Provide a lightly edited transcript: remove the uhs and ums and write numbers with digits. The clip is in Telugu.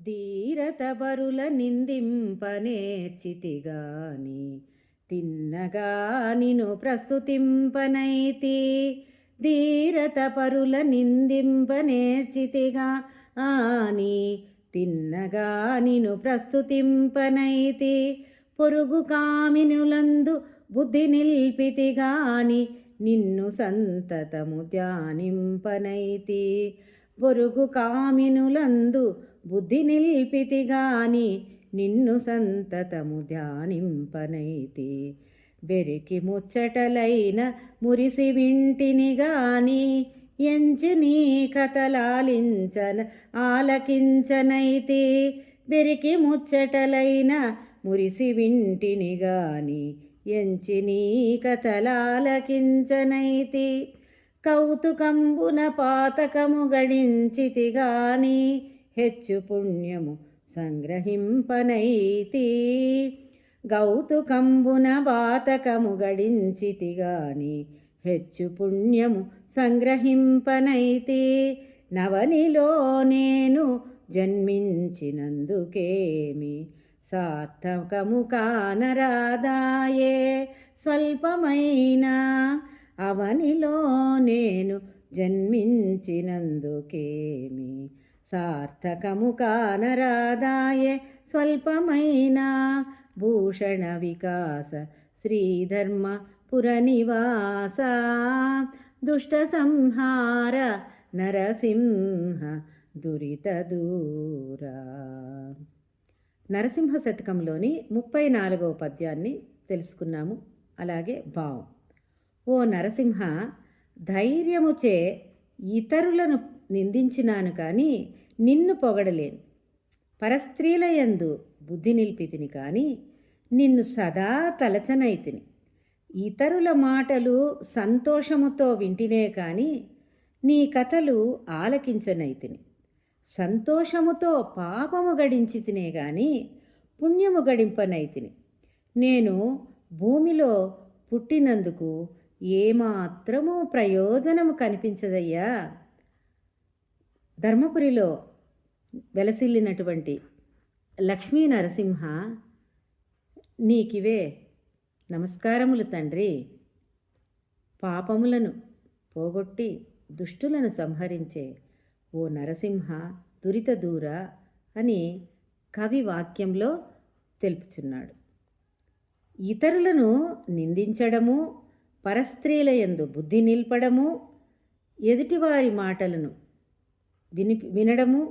ధీరత బరుల నిందింపనేర్చితిగాని తిన్నగా నిను ప్రస్తుతింపనైతి. ధీరత పరుల నిందింపనేర్చితిగా ఆని తిన్నగా నిను ప్రస్తుతింపనైతి. పొరుగు కామినులందు బుద్ధి నిల్పితిగాని నిన్ను సంతతము ధ్యానింపనైతి. పొరుగు కామినులందు బుద్ధి నిల్పితిగాని నిన్ను సంతతము ధ్యానింపనైతి. బెరికి ముచ్చటలైన మురిసి వింటిని గాని ఎంచి నీ కథలాలించన ఆలకించనైతి. బెరికి ముచ్చటలైన మురిసి వింటిని గాని ఎంచి నీ కథలాలకించనైతి. కౌతుకంబున పాతకము గడించితి గాని హెచ్చు పుణ్యము సంగ్రహింపనైతి. గౌతుకంబున బాతకము గడించితి గాని హెచ్చు పుణ్యము సంగ్రహింపనైతి. నవనిలో నేను జన్మించినందుకేమి సార్థకము కానరాదాయే. స్వల్పమైన అవనిలో నేను జన్మించినందుకేమి సార్థకము కానరాదాయే. స్వల్పమైన భూషణ వికాస శ్రీధర్మ పురనివాస దుష్ట సంహార నరసింహ దురిత దూరా. నరసింహ శతకంలోని 34వ పద్యాన్ని తెలుసుకున్నాము. అలాగే భావం. ఓ నరసింహ, ధైర్యముచే ఇతరులను నిందించినాను కానీ నిన్ను పొగడలేను. పరస్త్రీలయందు బుద్ధి నిలిపితిని కానీ నిన్ను సదా తలచనైతిని. ఇతరుల మాటలు సంతోషముతో వింటినే కానీ నీ కథలు ఆలకించనైతిని. సంతోషముతో పాపము గడించితినే గాని పుణ్యము గడింపనైతిని. నేను భూమిలో పుట్టినందుకు ఏమాత్రము ప్రయోజనము కనిపించదయ్యా. ధర్మపురిలో వెలసిల్లినటువంటి లక్ష్మీ నరసింహ, నీకివే నమస్కారములు తండ్రి. పాపములను పోగొట్టి దుష్టులను సంహరించే ఓ నరసింహ దురిత దూర అని కవి వాక్యంలో తెలుపుచున్నాడు. ఇతరులను నిందించడము, పరస్త్రీలయందు బుద్ధి నిల్పడము, ఎదుటివారి మాటలను వినడము